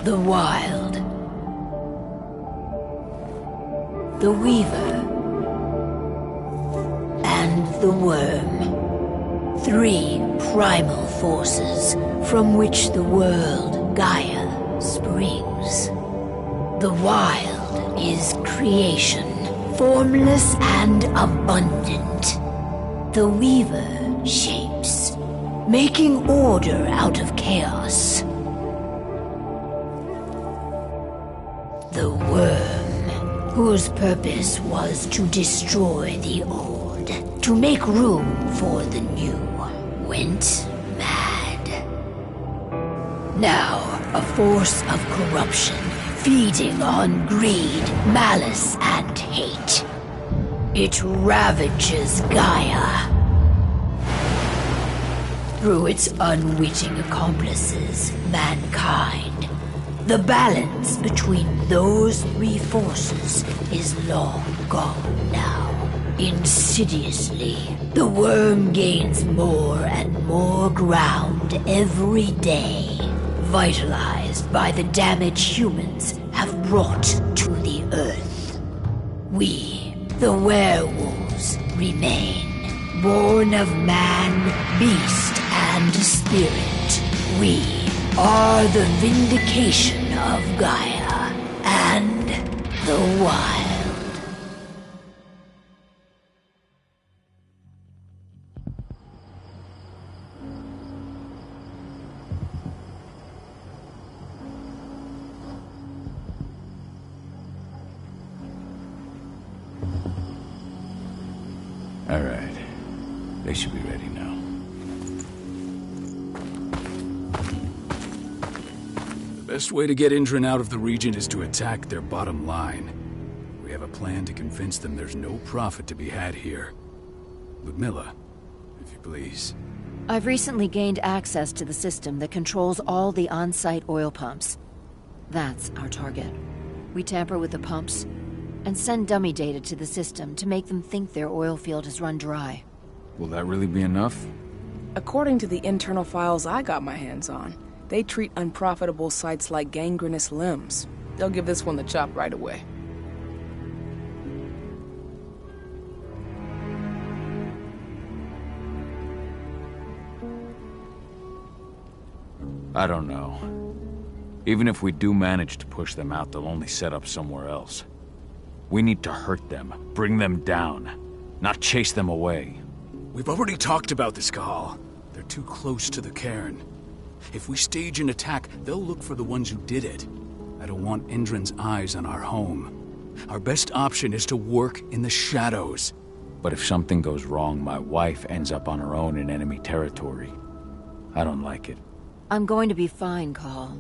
The Wild. The Weaver. And the Worm. 3 primal forces from which the world, Gaia, springs. The Wild is creation, formless and abundant. The Weaver shapes, making order out of chaos. The Worm, whose purpose was to destroy the old, to make room for the new, went mad. Now, a force of corruption, feeding on greed, malice, and hate. It ravages Gaia. Through its unwitting accomplices, mankind. The balance between those 3 forces is long gone now. Insidiously, the Worm gains more and more ground every day, vitalized by the damage humans have brought to the Earth. We, the werewolves, remain, born of man, beast, and spirit. We are the vindication of Gaia and the Wild. All right. They should be ready now. The best way to get Indran out of the region is to attack their bottom line. We have a plan to convince them there's no profit to be had here. Ludmilla, if you please. I've recently gained access to the system that controls all the on-site oil pumps. That's our target. We tamper with the pumps and send dummy data to the system to make them think their oil field has run dry. Will that really be enough? According to the internal files I got my hands on, they treat unprofitable sites like gangrenous limbs. They'll give this one the chop right away. I don't know. Even if we do manage to push them out, they'll only set up somewhere else. We need to hurt them, bring them down, not chase them away. We've already talked about this, Cahal. They're too close to the cairn. If we stage an attack, they'll look for the ones who did it. I don't want Indran's eyes on our home. Our best option is to work in the shadows. But if something goes wrong, my wife ends up on her own in enemy territory. I don't like it. I'm going to be fine, Cahal.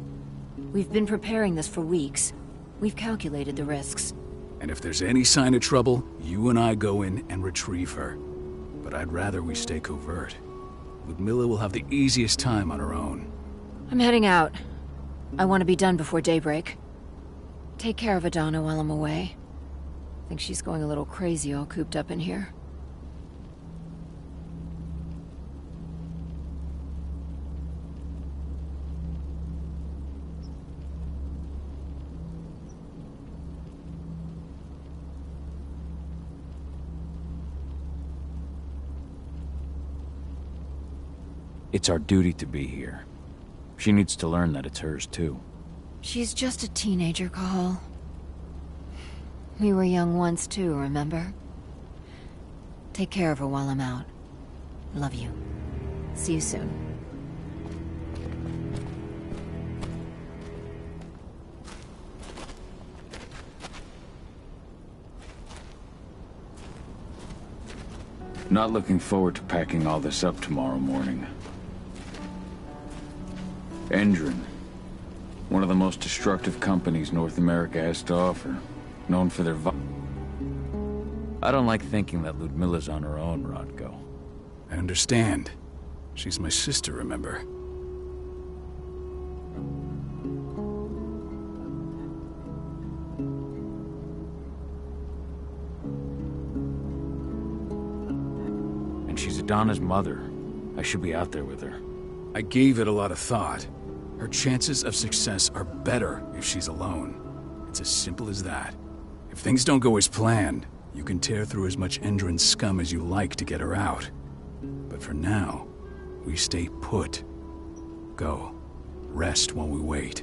We've been preparing this for weeks. We've calculated the risks. And if there's any sign of trouble, you and I go in and retrieve her. But I'd rather we stay covert. Ludmilla will have the easiest time on her own. I'm heading out. I want to be done before daybreak. Take care of Adana while I'm away. I think she's going a little crazy all cooped up in here. It's our duty to be here. She needs to learn that it's hers too. She's just a teenager, Cahal. We were young once too, remember? Take care of her while I'm out. Love you. See you soon. Not looking forward to packing all this up tomorrow morning. Indran, one of the most destructive companies North America has to offer, known for their I don't like thinking that Ludmilla's on her own, Rodko. I understand. She's my sister, remember? And she's Adana's mother. I should be out there with her. I gave it a lot of thought. Her chances of success are better if she's alone. It's as simple as that. If things don't go as planned, you can tear through as much Endron scum as you like to get her out. But for now, we stay put. Go. Rest while we wait.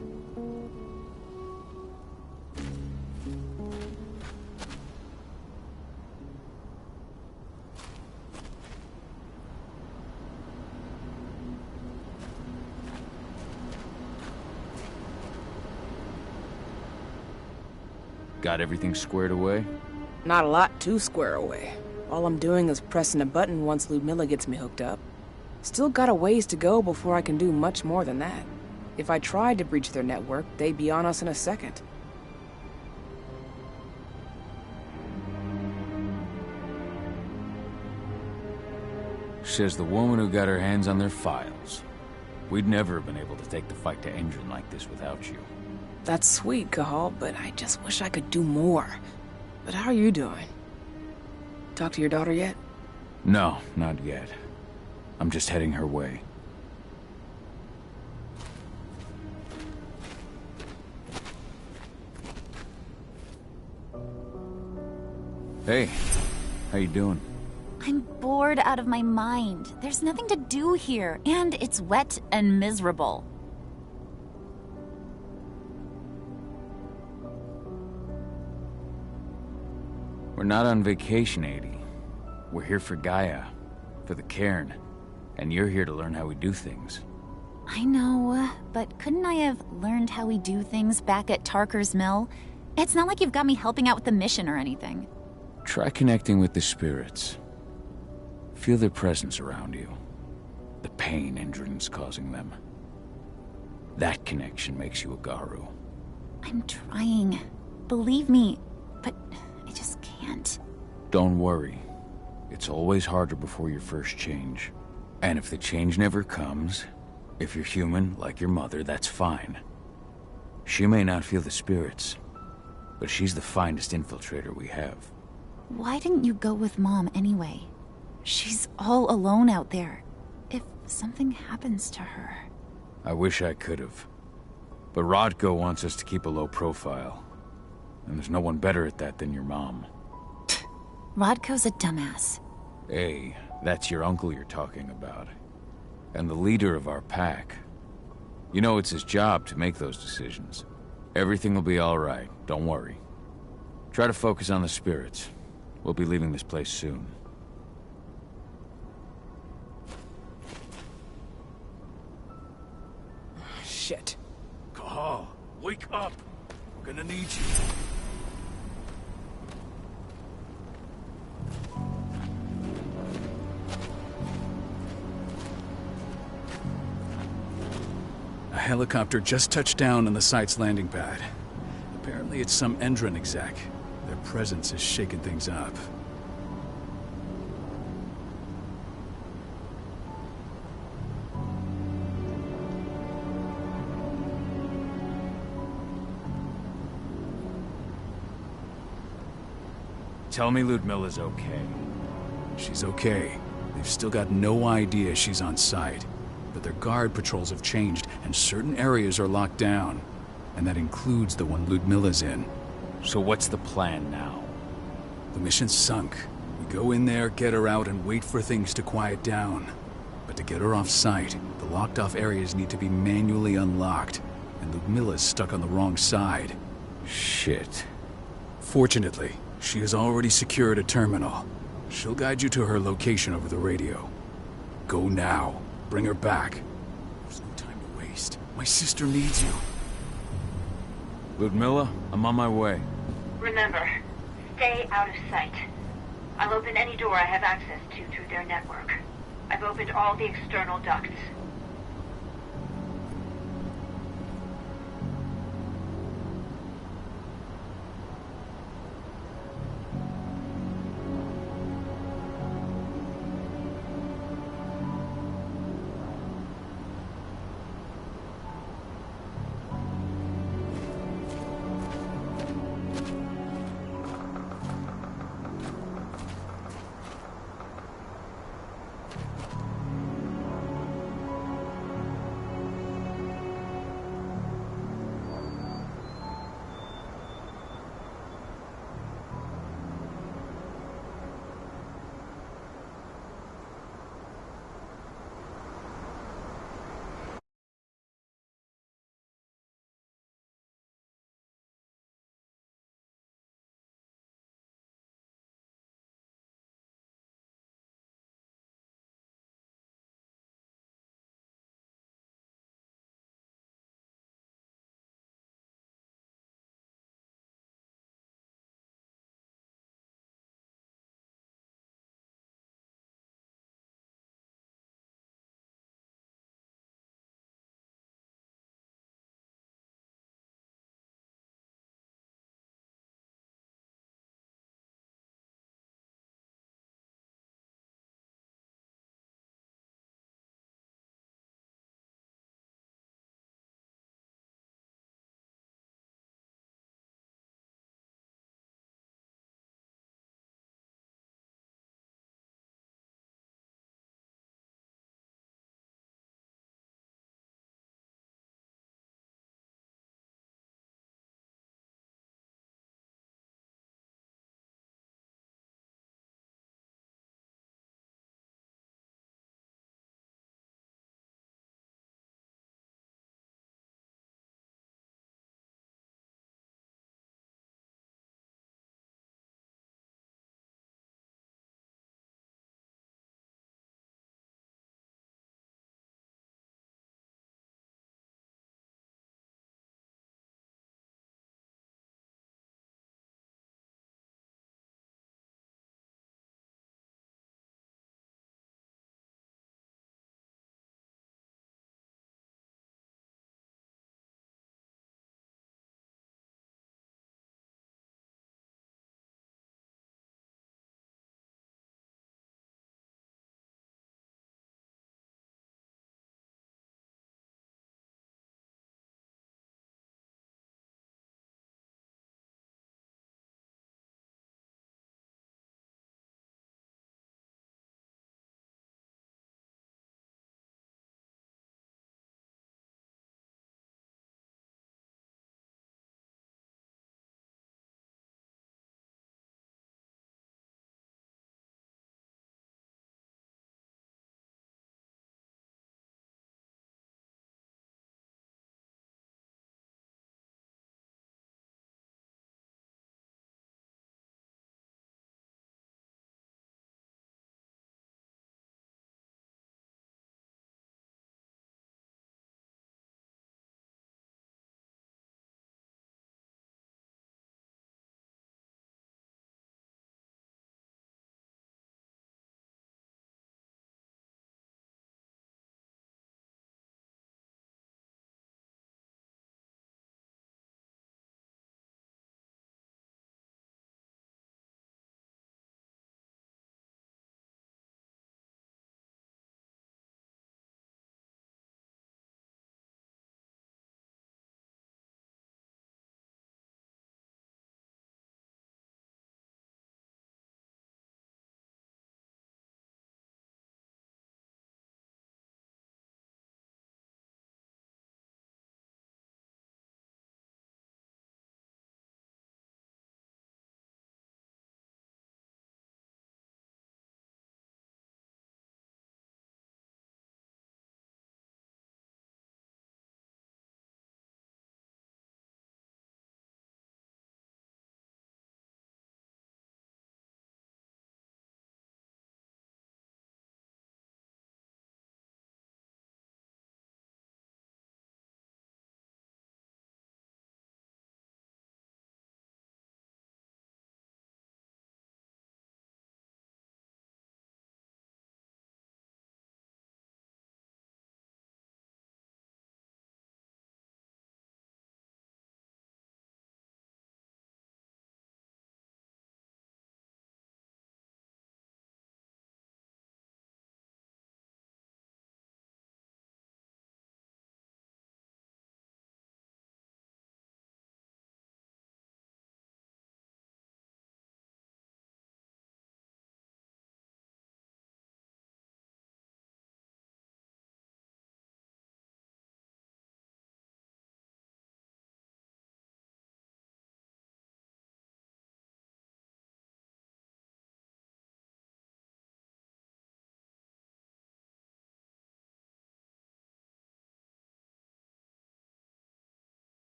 Got everything squared away? Not a lot to square away. All I'm doing is pressing a button once Ludmilla gets me hooked up. Still got a ways to go before I can do much more than that. If I tried to breach their network, they'd be on us in a second. Says the woman who got her hands on their files. We'd never have been able to take the fight to Endron like this without you. That's sweet, Cahal, but I just wish I could do more. But how are you doing? Talk to your daughter yet? No, not yet. I'm just heading her way. Hey, how you doing? I'm bored out of my mind. There's nothing to do here, and it's wet and miserable. We're not on vacation, Adie. We're here for Gaia, for the cairn, and you're here to learn how we do things. I know, but couldn't I have learned how we do things back at Tarker's Mill? It's not like you've got me helping out with the mission or anything. Try connecting with the spirits. Feel their presence around you. The pain Endron's causing them. That connection makes you a Garu. I'm trying. Believe me, but I just can't. Don't worry. It's always harder before your first change. And if the change never comes, if you're human, like your mother, that's fine. She may not feel the spirits, but she's the finest infiltrator we have. Why didn't you go with Mom anyway? She's all alone out there. If something happens to her... I wish I could've. But Rodko wants us to keep a low profile. And there's no one better at that than your mom. Rodko's a dumbass. Hey, that's your uncle you're talking about. And the leader of our pack. You know it's his job to make those decisions. Everything will be all right, don't worry. Try to focus on the spirits. We'll be leaving this place soon. Shit. Cahal, wake up! We're gonna need you. A helicopter just touched down on the site's landing pad. Apparently it's some Endron exec. Their presence is shaking things up. Tell me Ludmilla's okay. She's okay. They've still got no idea she's on site. But their guard patrols have changed, and certain areas are locked down. And that includes the one Ludmilla's in. So what's the plan now? The mission's sunk. We go in there, get her out, and wait for things to quiet down. But to get her off site, the locked-off areas need to be manually unlocked. And Ludmilla's stuck on the wrong side. Shit. Fortunately, she has already secured a terminal. She'll guide you to her location over the radio. Go now. Bring her back. There's no time to waste. My sister needs you. Ludmilla, I'm on my way. Remember, stay out of sight. I'll open any door I have access to through their network. I've opened all the external ducts.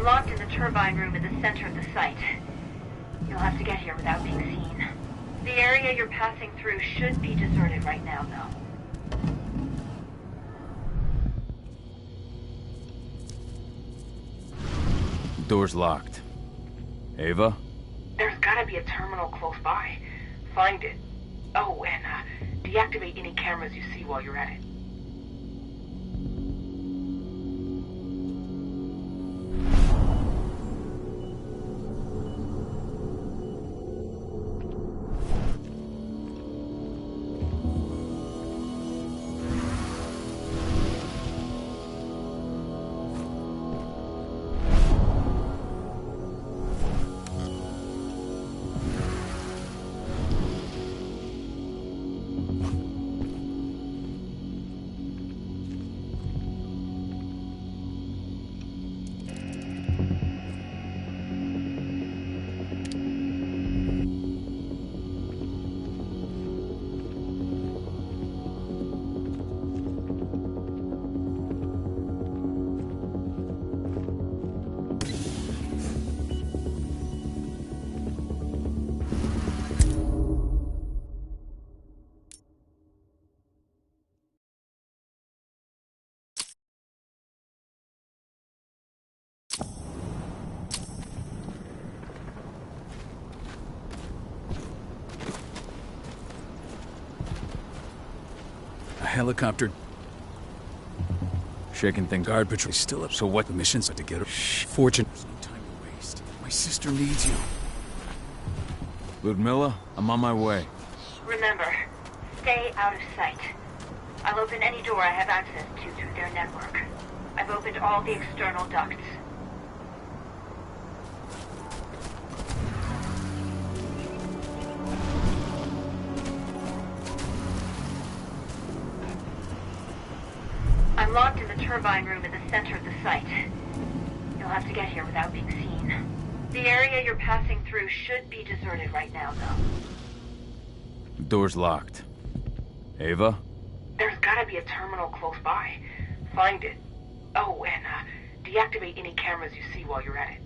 I'm locked in the turbine room at the center of the site. You'll have to get here without being seen. The area you're passing through should be deserted right now, though. Door's locked. Ava? There's gotta be a terminal close by. Find it. Oh, and deactivate any cameras you see while you're at it. Helicopter. Shaking things. Guard patrol is still up. So what? The mission's to get her. Fortune. There's no time to waste. My sister needs you. Ludmilla, I'm on my way. Remember, stay out of sight. I'll open any door I have access to through their network. I've opened all the external ducts. I'm locked in the turbine room at the center of the site. You'll have to get here without being seen. The area you're passing through should be deserted right now, though. The door's locked. Ava? There's gotta be a terminal close by. Find it. Oh, and deactivate any cameras you see while you're at it.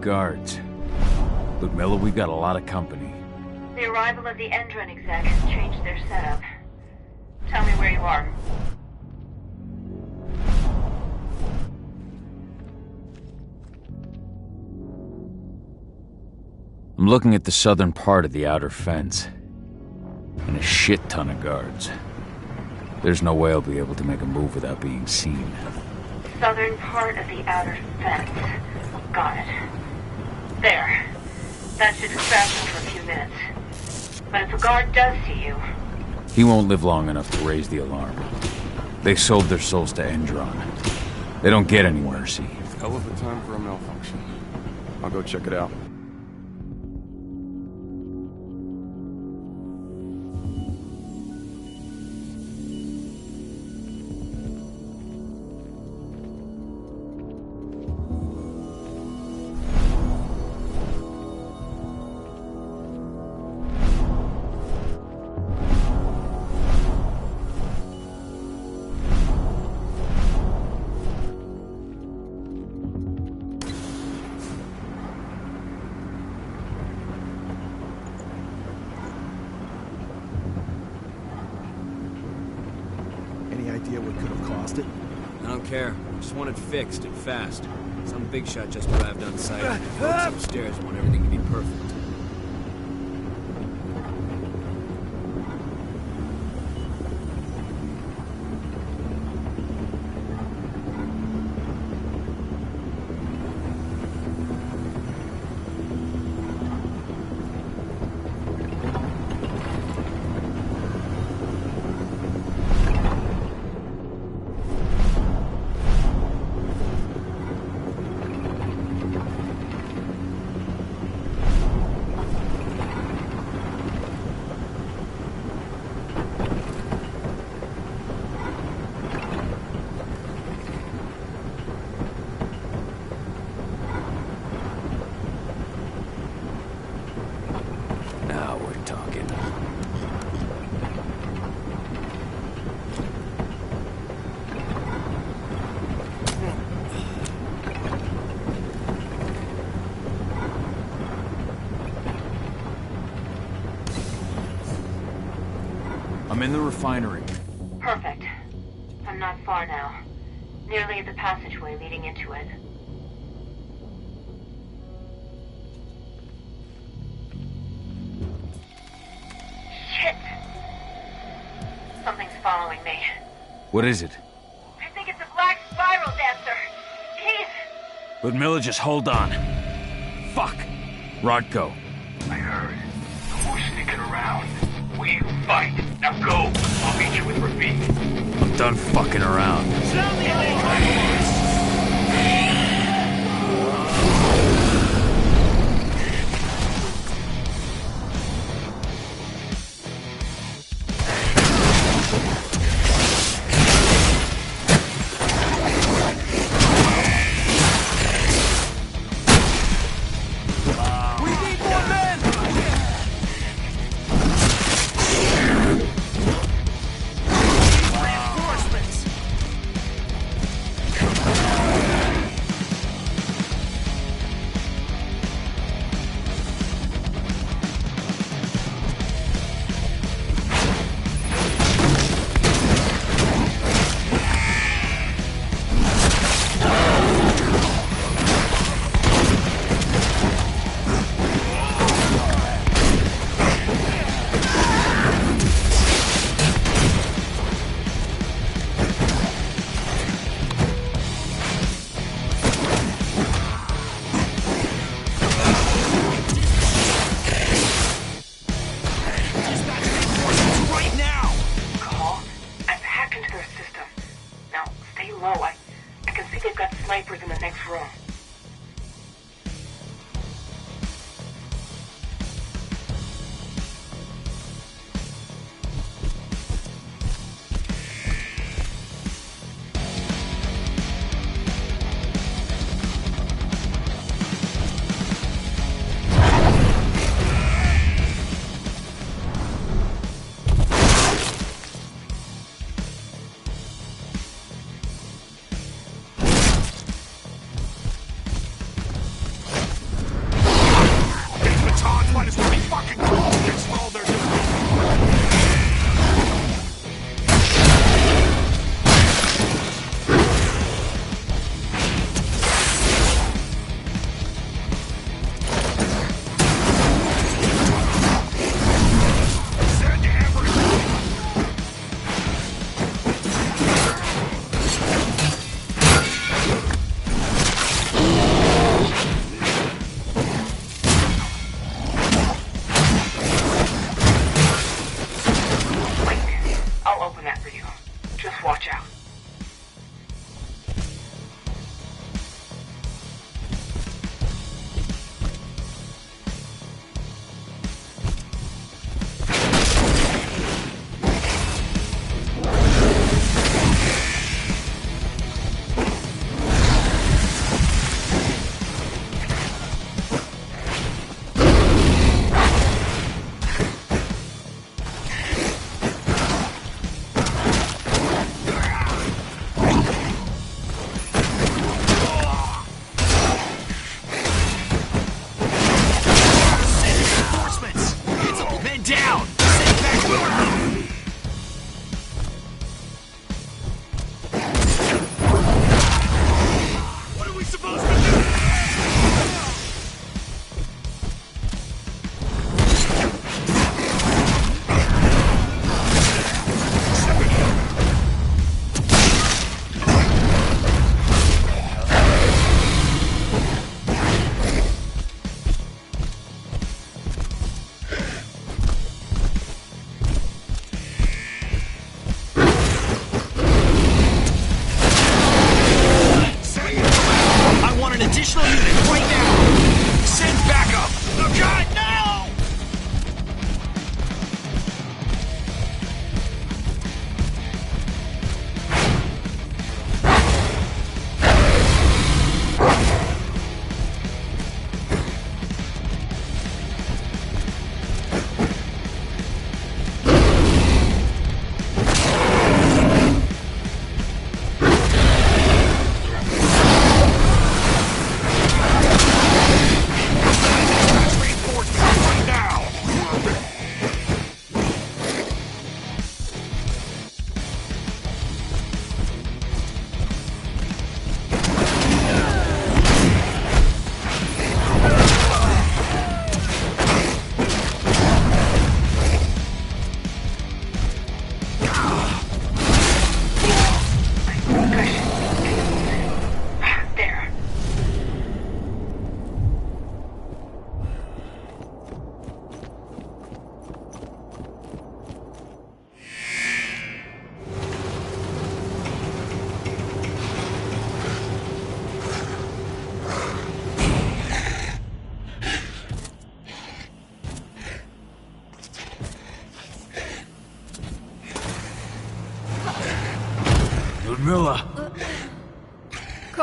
Guards. Ludmilla, we've got a lot of company. The arrival of the Endron exec has changed their setup. Tell me where you are. I'm looking at the southern part of the outer fence. And a shit ton of guards. There's no way I'll be able to make a move without being seen. Southern part of the outer fence. Got it. There. That should distract him for a few minutes. But if a guard does see you... He won't live long enough to raise the alarm. They sold their souls to Endron. They don't get any mercy. Hell of a time for a malfunction. I'll go check it out. What could have caused it? I don't care. Just want it fixed and fast. Some big shot just arrived on site. Folks upstairs want everything to be perfect. I'm in the refinery. Perfect. I'm not far now. Nearly at the passageway leading into it. Shit! Something's following me. What is it? I think it's a black spiral dancer. He's... Ludmilla, just hold on. Fuck! Rodko. I heard. Who's sneaking around? We fight. Now go. I'll meet you with Rafik. I'm done fucking around.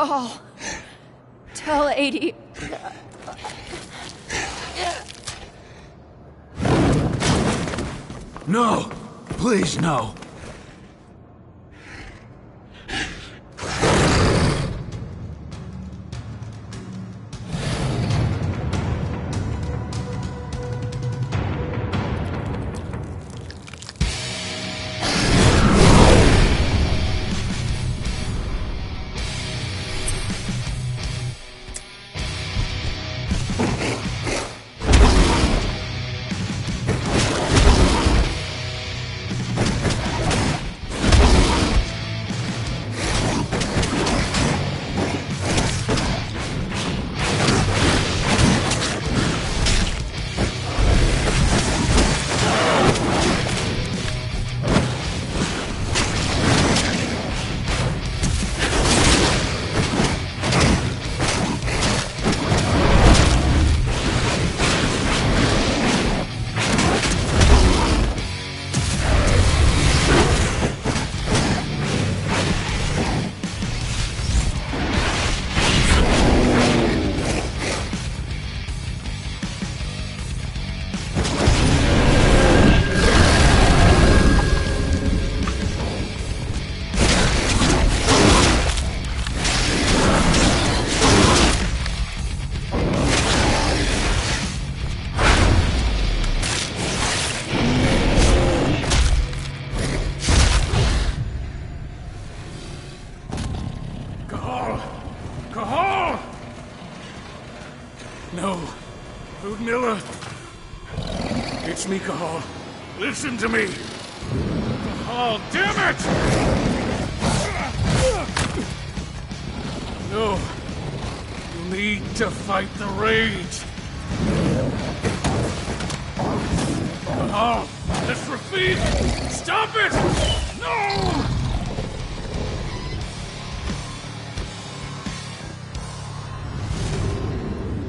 Call. Tell 80. No! Please, no! No. Ludmilla. It's me, Cahal. Listen to me. Cahal, damn it! No. You need to fight the rage. Cahal, that's Rafik! Stop it! No!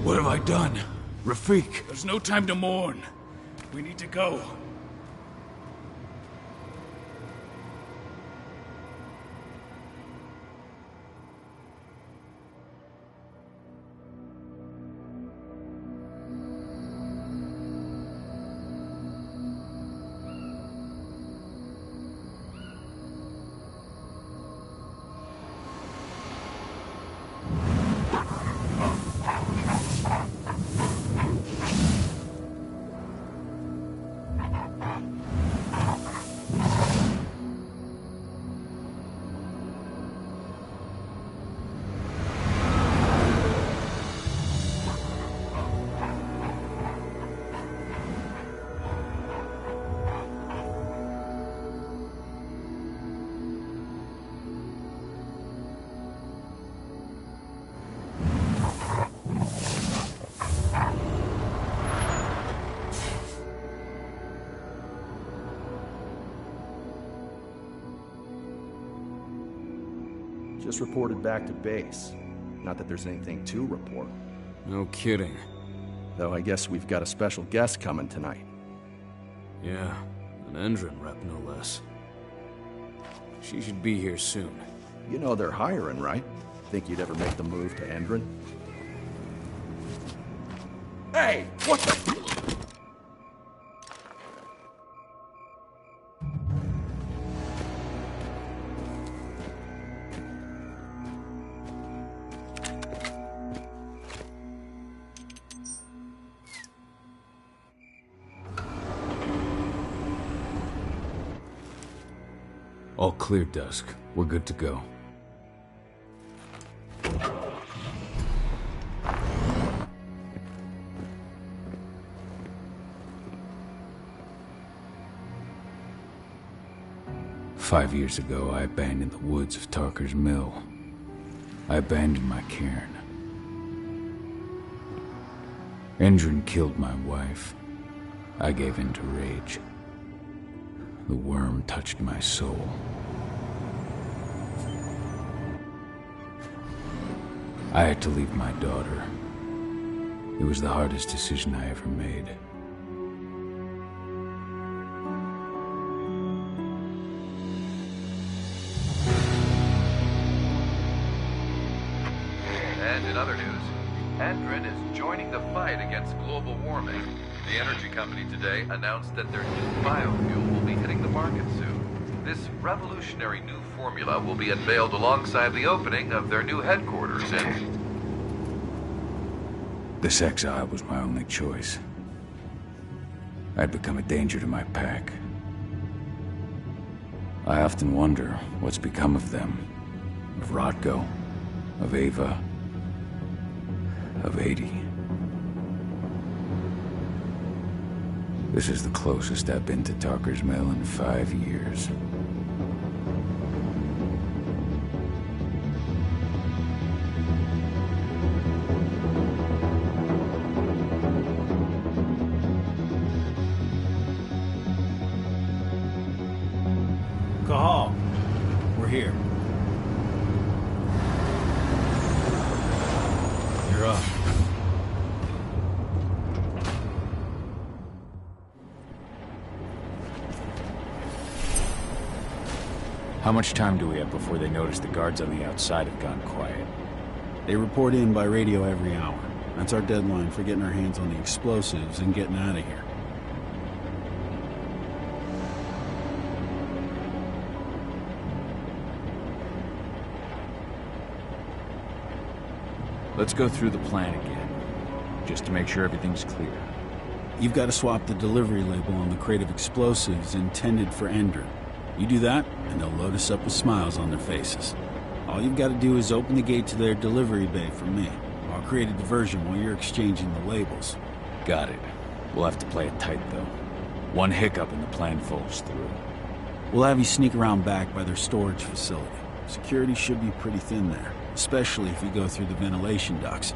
What have I done? Rafik! There's no time to mourn. We need to go. Just reported back to base. Not that there's anything to report. No kidding. Though I guess we've got a special guest coming tonight. Yeah, an Endron rep no less. She should be here soon. You know they're hiring, right? Think you'd ever make the move to Endron? Hey! What the... All clear, Dusk. We're good to go. Five years ago, I abandoned the woods of Tarker's Mill. I abandoned my cairn. Endron killed my wife. I gave in to rage. The worm touched my soul. I had to leave my daughter. It was the hardest decision I ever made. Endrin is joining the fight against global warming. The energy company today announced that their new biofuel will be hitting the market soon. This revolutionary new formula will be unveiled alongside the opening of their new headquarters in... This exile was my only choice. I'd become a danger to my pack. I often wonder what's become of them. Of Rodko, of Ava, of 80. This is the closest I've been to Talker's Mill in 5 years. Cahal, we're here. You're up. How much time do we have before they notice the guards on the outside have gone quiet? They report in by radio every hour. That's our deadline for getting our hands on the explosives and getting out of here. Let's go through the plan again, just to make sure everything's clear. You've got to swap the delivery label on the crate of explosives intended for Endrin. You do that, and they'll load us up with smiles on their faces. All you've got to do is open the gate to their delivery bay for me. I'll create a diversion while you're exchanging the labels. Got it. We'll have to play it tight, though. One hiccup and the plan falls through. We'll have you sneak around back by their storage facility. Security should be pretty thin there, especially if you go through the ventilation ducts.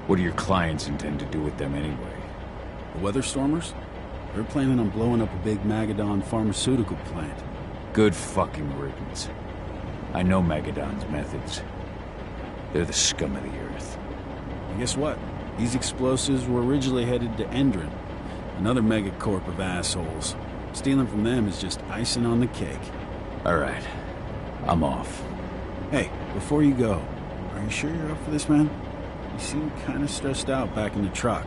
What do your clients intend to do with them anyway? The Weatherstormers? They're planning on blowing up a big Magadon pharmaceutical plant. Good fucking riddance. I know Magadon's methods. They're the scum of the earth. And guess what? These explosives were originally headed to Endrin, another megacorp of assholes. Stealing from them is just icing on the cake. All right. I'm off. Hey, before you go, are you sure you're up for this, man? You seem kind of stressed out back in the truck.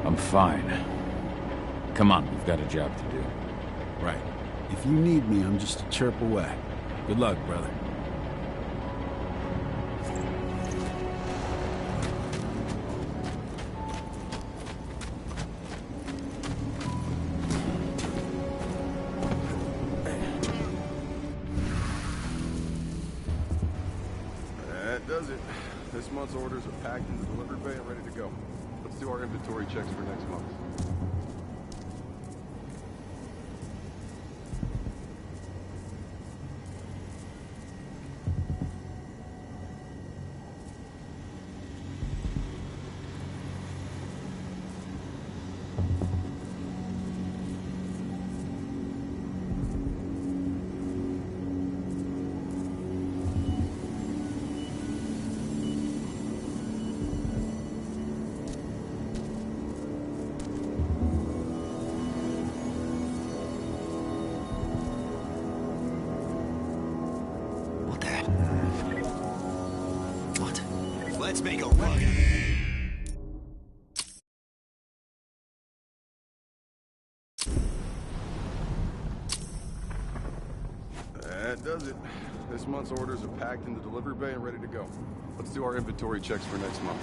I'm fine. Come on, we've got a job to do. Right. If you need me, I'm just a chirp away. Good luck, brother. That does it. This month's orders are packed in the delivery bay and ready to go. Let's do our inventory checks for next month. Let's make a run. That does it. This month's orders are packed in the delivery bay and ready to go. Let's do our inventory checks for next month.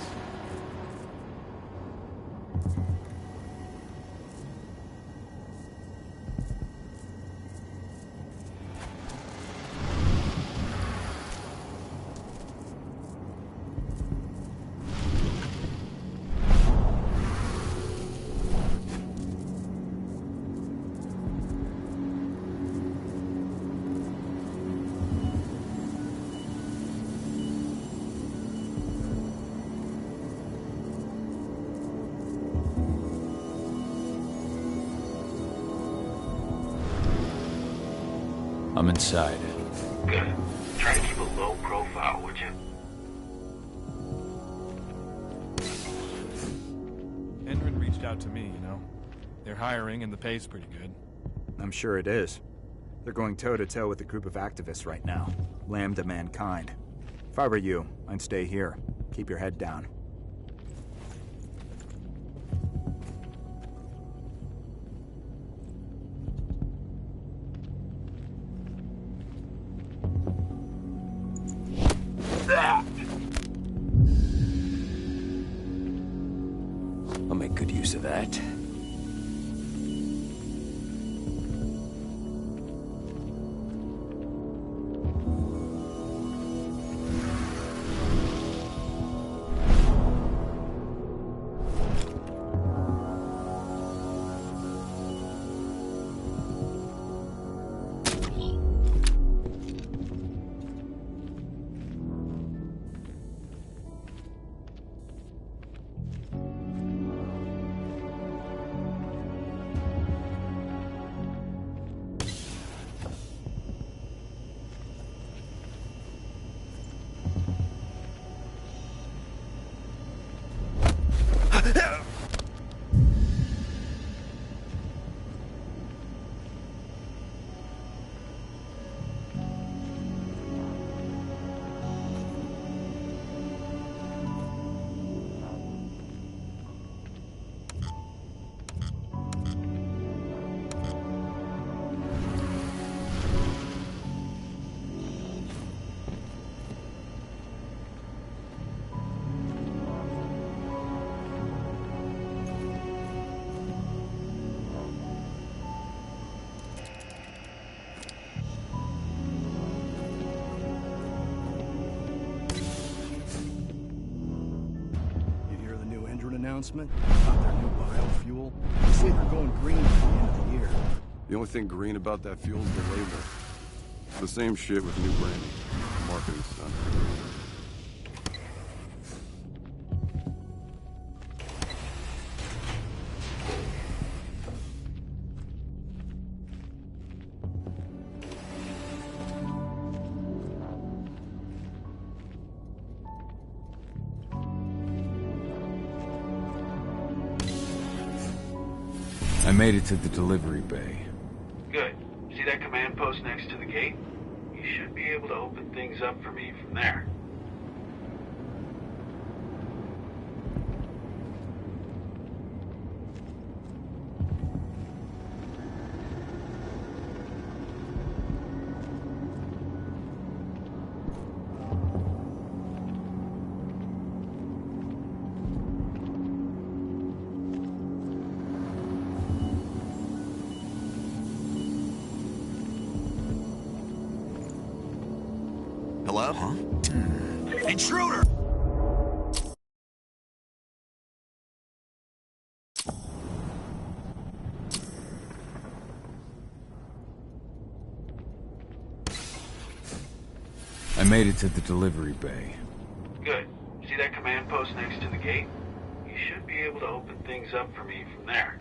I'm inside. Good. Try to keep a low profile, would you? Endrin reached out to me, you know. They're hiring and the pay's pretty good. I'm sure it is. They're going toe-to-toe with a group of activists right now. Lambda Mankind. If I were you, I'd stay here. Keep your head down. I'll make good use of that. Announcement about their new biofuel. They say they're going green by the end of the year. The only thing green about that fuel is the label. It's the same shit with new branding. Marketing stunt. I made it to the delivery bay. Good. See that command post next to the gate? You should be able to open things up for me from there. Hello? Huh? Intruder! I made it to the delivery bay. Good. See that command post next to the gate? You should be able to open things up for me from there.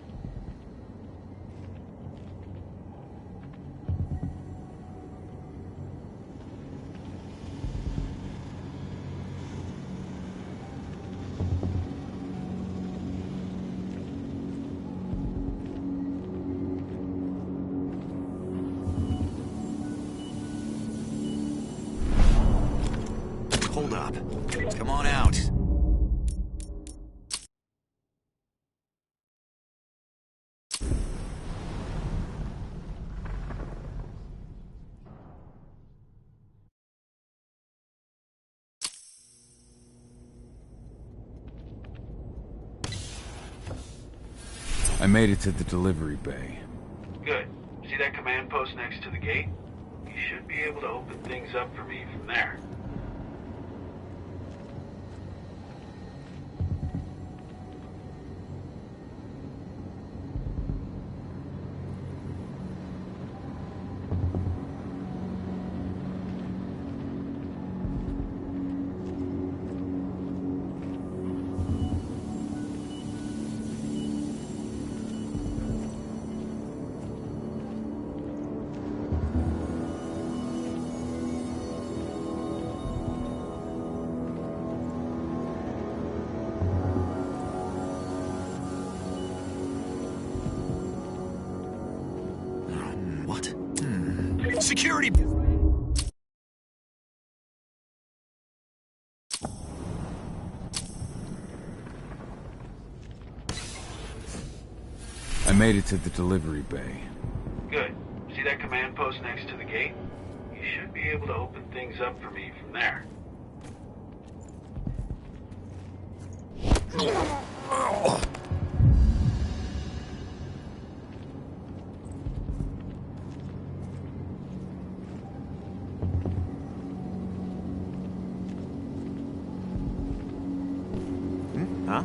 Hold up. Come on out. I made it to the delivery bay. Good. See that command post next to the gate? You should be able to open things up for me from there. Security! I made it to the delivery bay. Good. See that command post next to the gate? You should be able to open things up for me from there. Huh?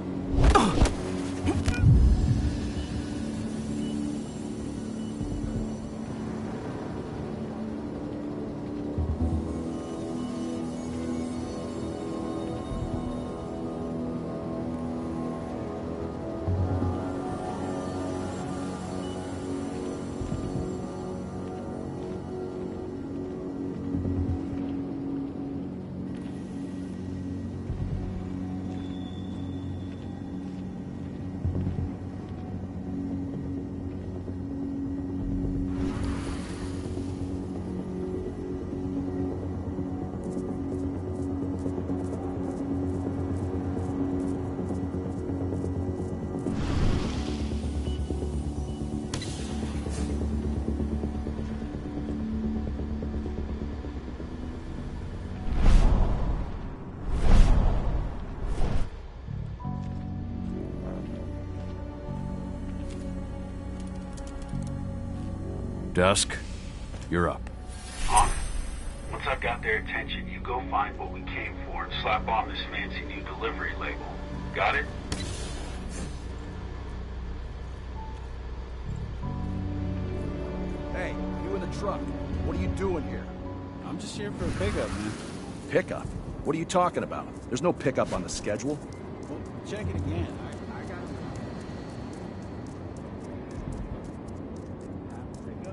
Dusk, you're up. On. Once I've got their attention, you go find what we came for and slap on this fancy new delivery label. Got it? Hey, you in the truck. What are you doing here? I'm just here for a pickup, man. Pickup? What are you talking about? There's no pickup on the schedule. Well, check it again.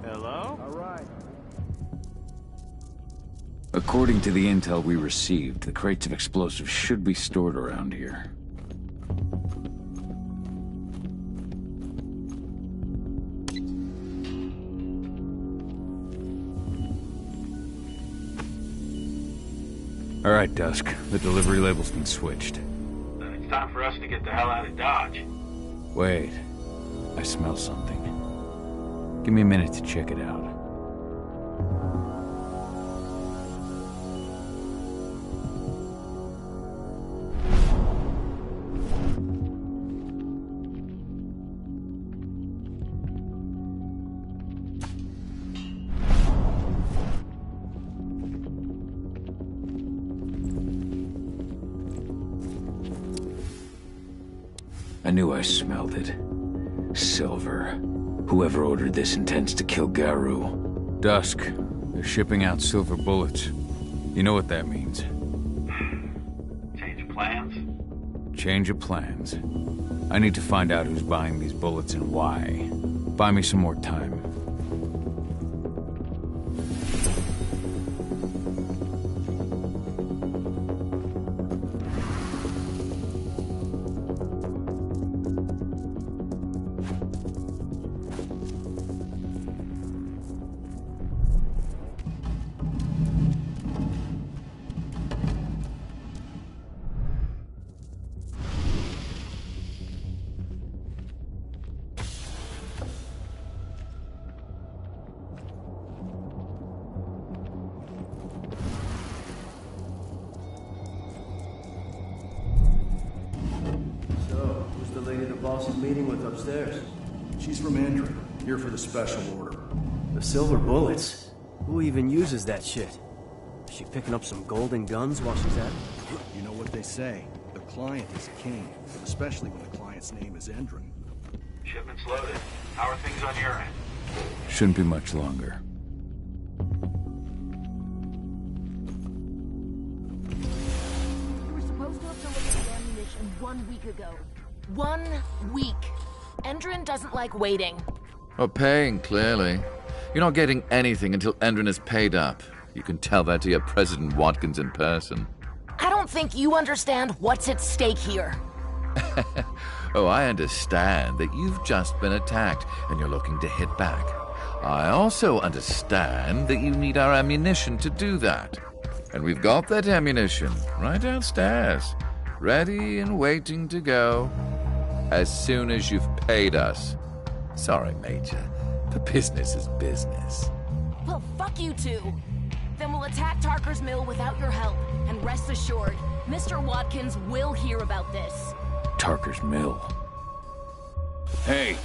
Hello? All right. According to the intel we received, the crates of explosives should be stored around here. All right, Dusk. The delivery label's been switched. It's time for us to get the hell out of Dodge. Wait. I smell something. Give me a minute to check it out. I knew I smelled it. Silver. Whoever ordered this intends to kill Garu. Dusk. They're shipping out silver bullets. You know what that means. Change of plans? Change of plans. I need to find out who's buying these bullets and why. Buy me some more time. Meeting with upstairs. She's from Andrew, here for the special order. The silver bullets? Who even uses that shit? Is she picking up some golden guns while she's at it? You know what they say. The client is king, especially when the client's name is Endron. Shipment's loaded. How are things on your end? Shouldn't be much longer. You were supposed to have delivered the ammunition 1 week ago. 1 week. Endron doesn't like waiting. Well, paying, clearly. You're not getting anything until Endron is paid up. You can tell that to your President Watkins in person. I don't think you understand what's at stake here. Oh, I understand that you've just been attacked and you're looking to hit back. I also understand that you need our ammunition to do that. And we've got that ammunition right downstairs, ready and waiting to go as soon as you've paid us. Sorry, Major, but business is business. Well, fuck you two. Then we'll attack Tarker's Mill without your help. And rest assured, Mr. Watkins will hear about this. Tarker's Mill. Hey!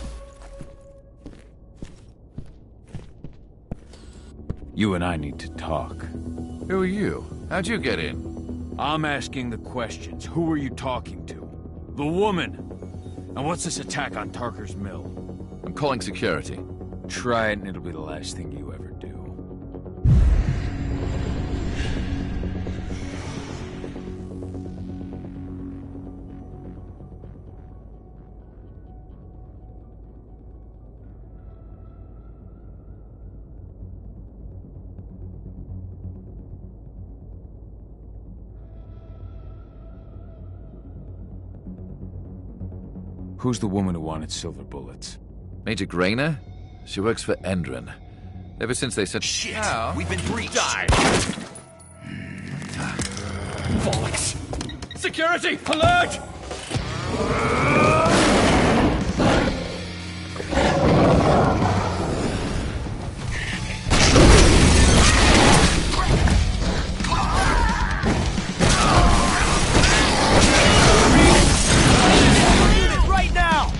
You and I need to talk. Who are you? How'd you get in? I'm asking the questions. Who are you talking to? The woman! And what's this attack on Tarker's Mill? I'm calling security. Try it and it'll be the last thing you ever do. Who's the woman who wanted silver bullets? Major Grainer? She works for Endron. Ever since they said... Shit! Now, We've been breached! Die! Bollocks! Security! Alert! Right now!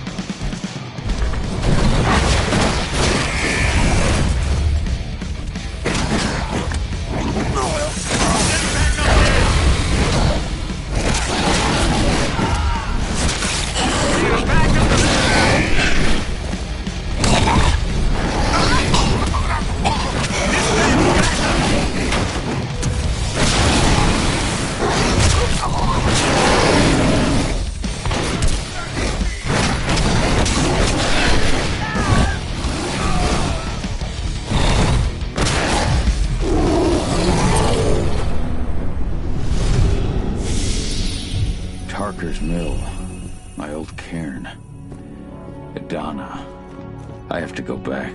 Tarker's Mill. My old cairn. Adana. I have to go back.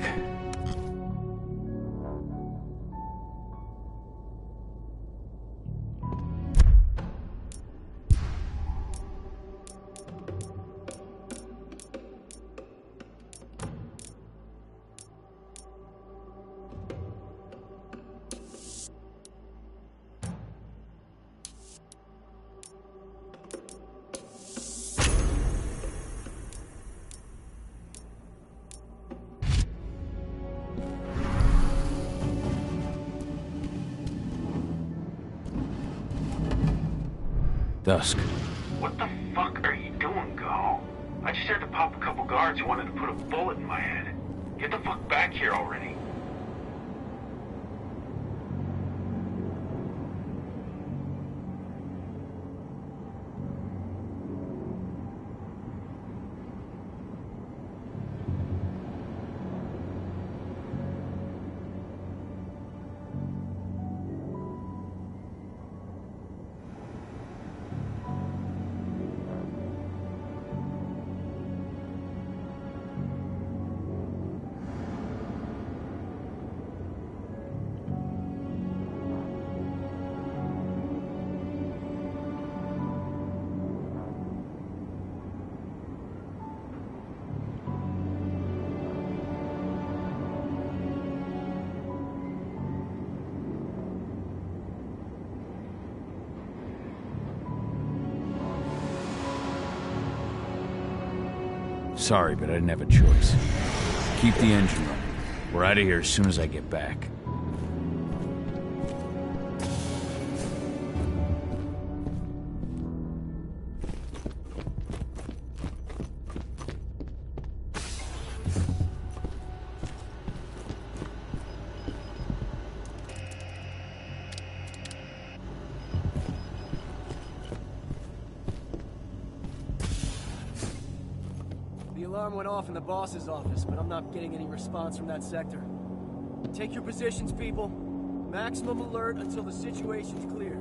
Dusk. What the fuck are you doing, Go? I just had to pop a couple guards who wanted to put a bullet in my head. Get the fuck back here already. Sorry, but I didn't have a choice. Keep the engine running. We're out of here as soon as I get back. The alarm went off in the boss's office, but I'm not getting any response from that sector. Take your positions, people. Maximum alert until the situation's clear.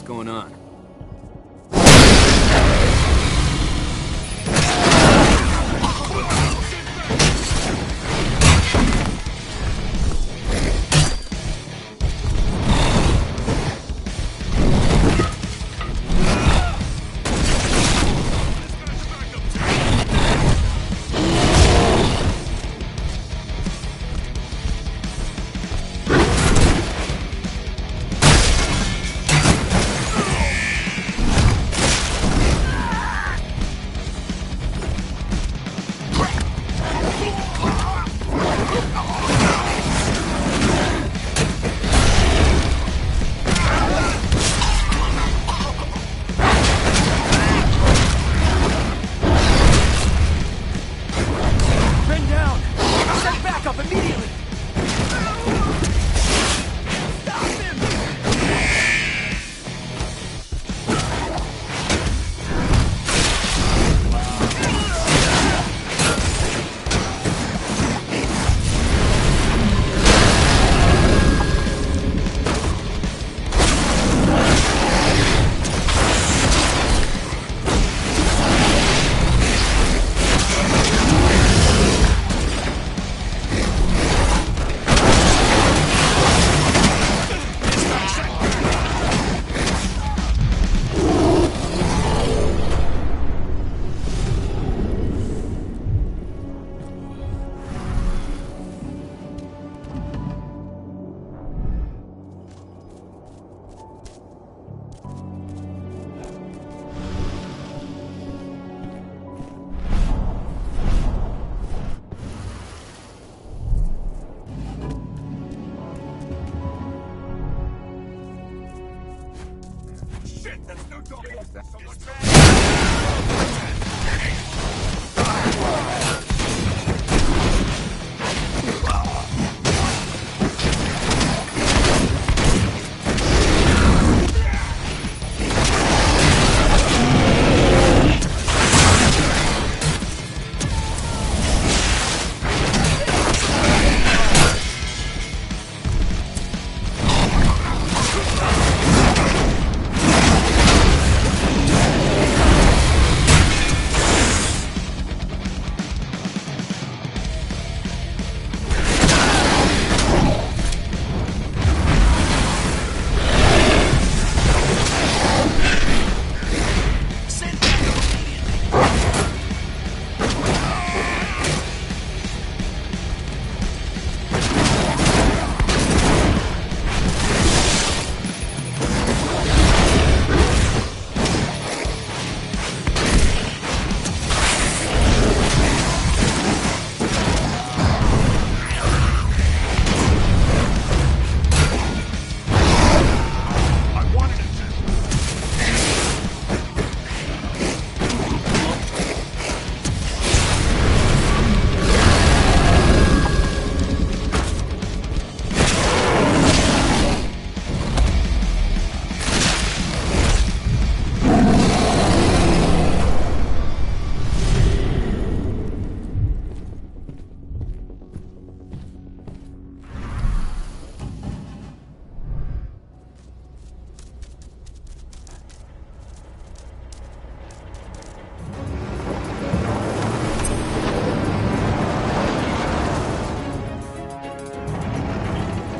going on?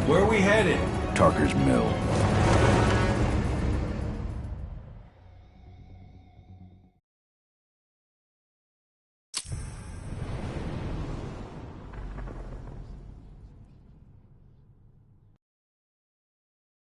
Where are we headed? Tarker's Mill.